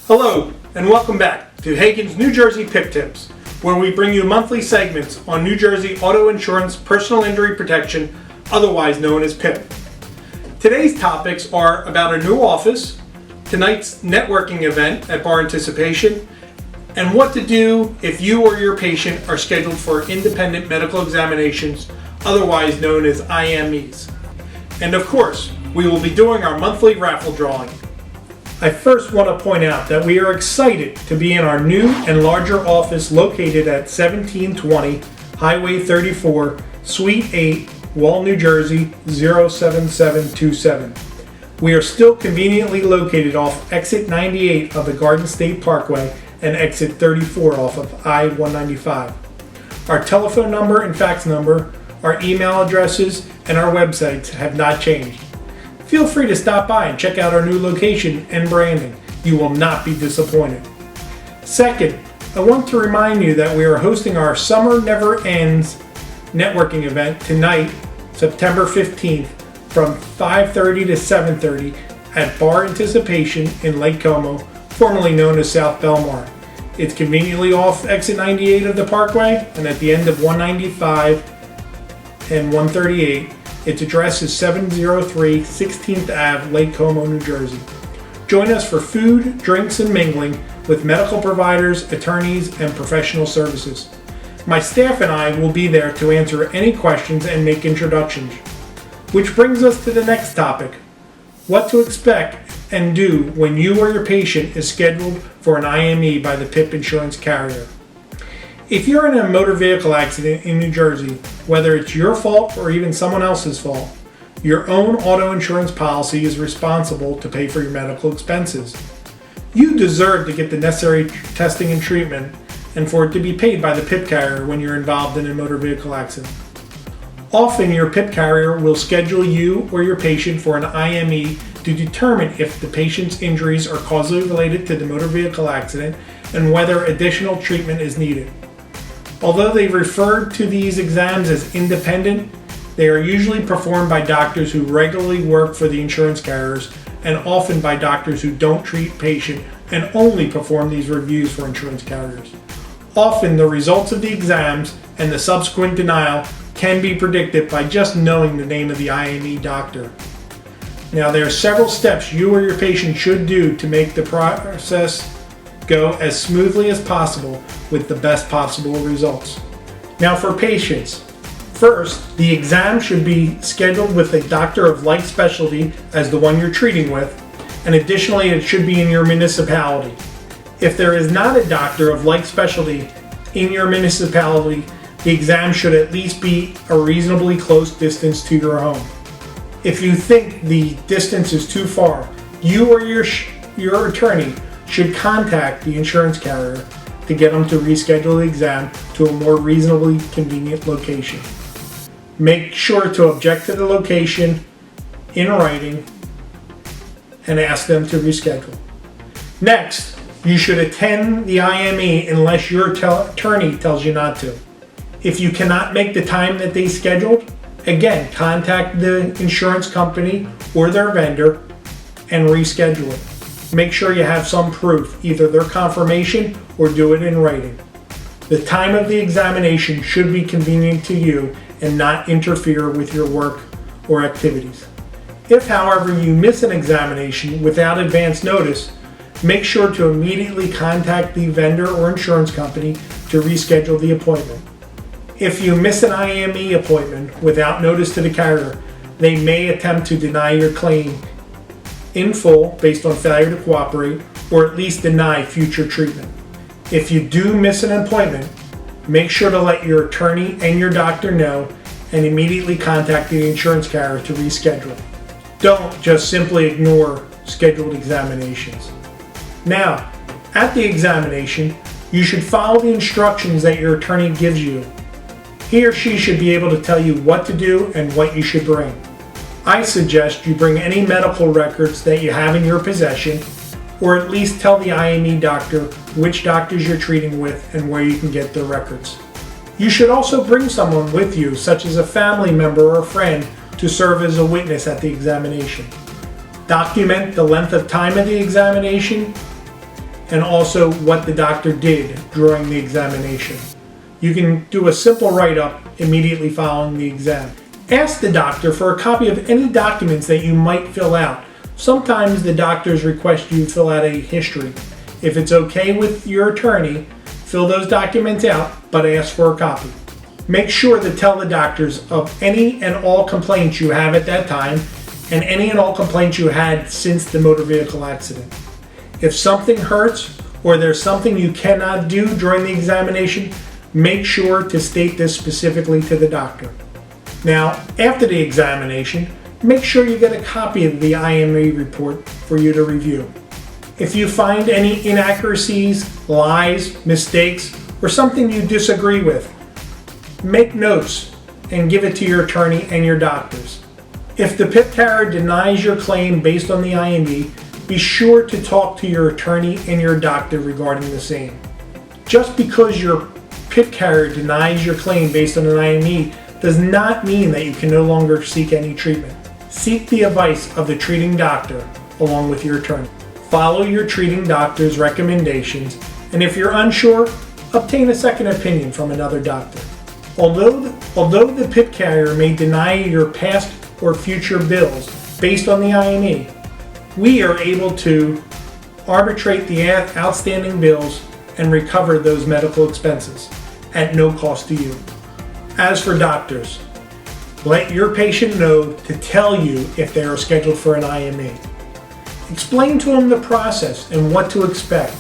Hello, and welcome back to Hagan's New Jersey PIP Tips, where we bring you monthly segments on New Jersey auto insurance personal injury protection, otherwise known as PIP. Today's topics are about a new office, tonight's networking event at Bar Anticipation, and what to do if you or your patient are scheduled for independent medical examinations, otherwise known as IMEs. And of course, we will be doing our monthly raffle drawing. I first want to point out that we are excited to be in our new and larger office located at 1720 Highway 34, Suite 8, Wall, New Jersey 07727. We are still conveniently located off exit 98 of the Garden State Parkway and exit 34 off of I-195. Our telephone number and fax number, our email addresses, and our websites have not changed. Feel free to stop by and check out our new location and branding. You will not be disappointed. Second, I want to remind you that we are hosting our Summer Never Ends networking event tonight, September 15th, from 5:30 to 7:30 at Bar Anticipation in Lake Como, formerly known as South Belmar. It's conveniently off exit 98 of the Parkway and at the end of 195 and 138. Its address is 703 16th Ave, Lake Como, New Jersey. Join us for food, drinks, and mingling with medical providers, attorneys, and professional services. My staff and I will be there to answer any questions and make introductions. Which brings us to the next topic: what to expect and do when you or your patient is scheduled for an IME by the PIP insurance carrier. If you're in a motor vehicle accident in New Jersey, whether it's your fault or even someone else's fault, your own auto insurance policy is responsible to pay for your medical expenses. You deserve to get the necessary testing and treatment and for it to be paid by the PIP carrier when you're involved in a motor vehicle accident. Often your PIP carrier will schedule you or your patient for an IME to determine if the patient's injuries are causally related to the motor vehicle accident and whether additional treatment is needed. Although they refer to these exams as independent, they are usually performed by doctors who regularly work for the insurance carriers and often by doctors who don't treat patient and only perform these reviews for insurance carriers. Often the results of the exams and the subsequent denial can be predicted by just knowing the name of the IME doctor. Now, there are several steps you or your patient should do to make the process go as smoothly as possible with the best possible results. Now, for patients, first, the exam should be scheduled with a doctor of like specialty as the one you're treating with, and additionally, it should be in your municipality. If there is not a doctor of like specialty in your municipality, the exam should at least be a reasonably close distance to your home. If you think the distance is too far, you or your attorney should contact the insurance carrier to get them to reschedule the exam to a more reasonably convenient location. Make sure to object to the location in writing and ask them to reschedule. Next, you should attend the IME unless your attorney tells you not to. If you cannot make the time that they scheduled, again, contact the insurance company or their vendor and reschedule it. Make sure you have some proof, either their confirmation or do it in writing. The time of the examination should be convenient to you and not interfere with your work or activities. If, however, you miss an examination without advance notice, make sure to immediately contact the vendor or insurance company to reschedule the appointment. If you miss an IME appointment without notice to the carrier, they may attempt to deny your claim in full based on failure to cooperate, or at least deny future treatment. If you do miss an appointment, make sure to let your attorney and your doctor know and immediately contact the insurance carrier to reschedule. Don't just simply ignore scheduled examinations. Now, at the examination, you should follow the instructions that your attorney gives you. He or she should be able to tell you what to do and what you should bring. I suggest you bring any medical records that you have in your possession, or at least tell the IME doctor which doctors you're treating with and where you can get their records. You should also bring someone with you, such as a family member or friend, to serve as a witness at the examination. Document the length of time of the examination and also what the doctor did during the examination. You can do a simple write-up immediately following the exam. Ask the doctor for a copy of any documents that you might fill out. Sometimes the doctors request you fill out a history. If it's okay with your attorney, fill those documents out, but ask for a copy. Make sure to tell the doctors of any and all complaints you have at that time and any and all complaints you had since the motor vehicle accident. If something hurts or there's something you cannot do during the examination, make sure to state this specifically to the doctor. Now, after the examination, make sure you get a copy of the IME report for you to review. If you find any inaccuracies, lies, mistakes, or something you disagree with, make notes and give it to your attorney and your doctors. If the PIP carrier denies your claim based on the IME, be sure to talk to your attorney and your doctor regarding the same. Just because your PIP carrier denies your claim based on an IME does not mean that you can no longer seek any treatment. Seek the advice of the treating doctor along with your attorney. Follow your treating doctor's recommendations, and if you're unsure, obtain a second opinion from another doctor. Although the PIP carrier may deny your past or future bills based on the IME, we are able to arbitrate the outstanding bills and recover those medical expenses at no cost to you. As for doctors, let your patient know to tell you if they are scheduled for an IME. Explain to them the process and what to expect.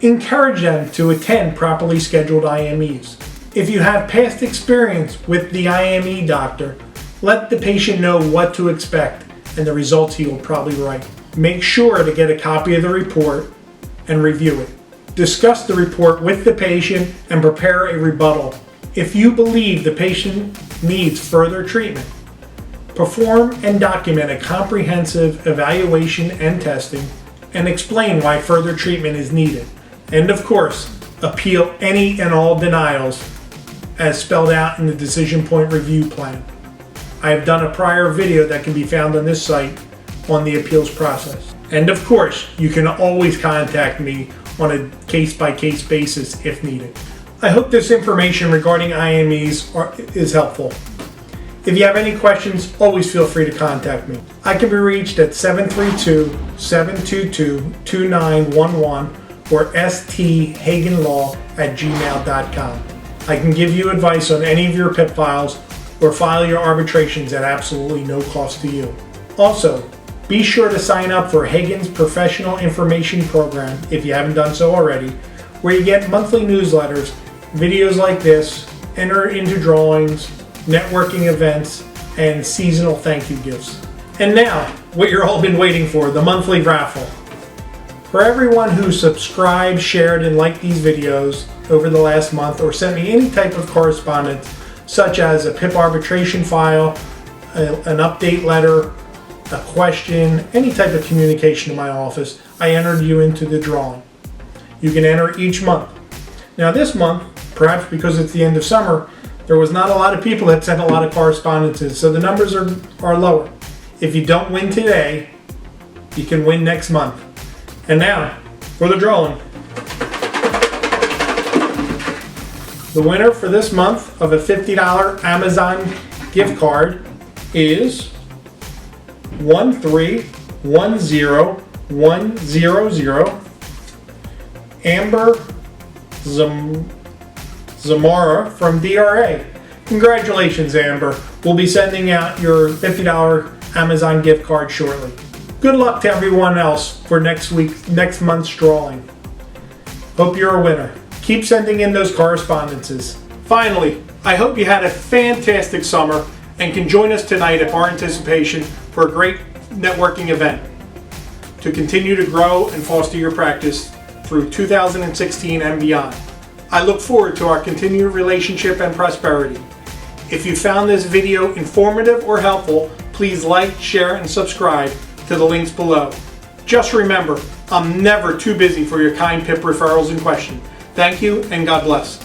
Encourage them to attend properly scheduled IMEs. If you have past experience with the IME doctor, let the patient know what to expect and the results he will probably write. Make sure to get a copy of the report and review it. Discuss the report with the patient and prepare a rebuttal. If you believe the patient needs further treatment, perform and document a comprehensive evaluation and testing and explain why further treatment is needed. And of course, appeal any and all denials as spelled out in the decision point review plan. I have done a prior video that can be found on this site on the appeals process. And of course, you can always contact me on a case-by-case basis if needed. I hope this information regarding IMEs is helpful. If you have any questions, always feel free to contact me. I can be reached at 732-722-2911 or sthaganlaw@gmail.com. I can give you advice on any of your PIP files or file your arbitrations at absolutely no cost to you. Also, be sure to sign up for Hagan's Professional Information Program if you haven't done so already, where you get monthly newsletters, videos like this, enter into drawings, networking events, and seasonal thank you gifts. And now, what you've all been waiting for, the monthly raffle. For everyone who subscribed, shared, and liked these videos over the last month or sent me any type of correspondence, such as a PIP arbitration file, an update letter, a question, any type of communication to my office, I entered you into the drawing. You can enter each month. Now this month, perhaps because it's the end of summer, there was not a lot of people that sent a lot of correspondences, so the numbers are lower. If you don't win today, you can win next month. And now, for the drawing. The winner for this month of a $50 Amazon gift card is 1310100 Amber Zamora from DRA. Congratulations, Amber. We'll be sending out your $50 Amazon gift card shortly. Good luck to everyone else for next month's drawing. Hope you're a winner. Keep sending in those correspondences. Finally, I hope you had a fantastic summer and can join us tonight at Bar Anticipation for a great networking event to continue to grow and foster your practice through 2016 and beyond. I look forward to our continued relationship and prosperity. If you found this video informative or helpful, please like, share, and subscribe to the links below. Just remember, I'm never too busy for your kind PIP referrals and questions. Thank you and God bless.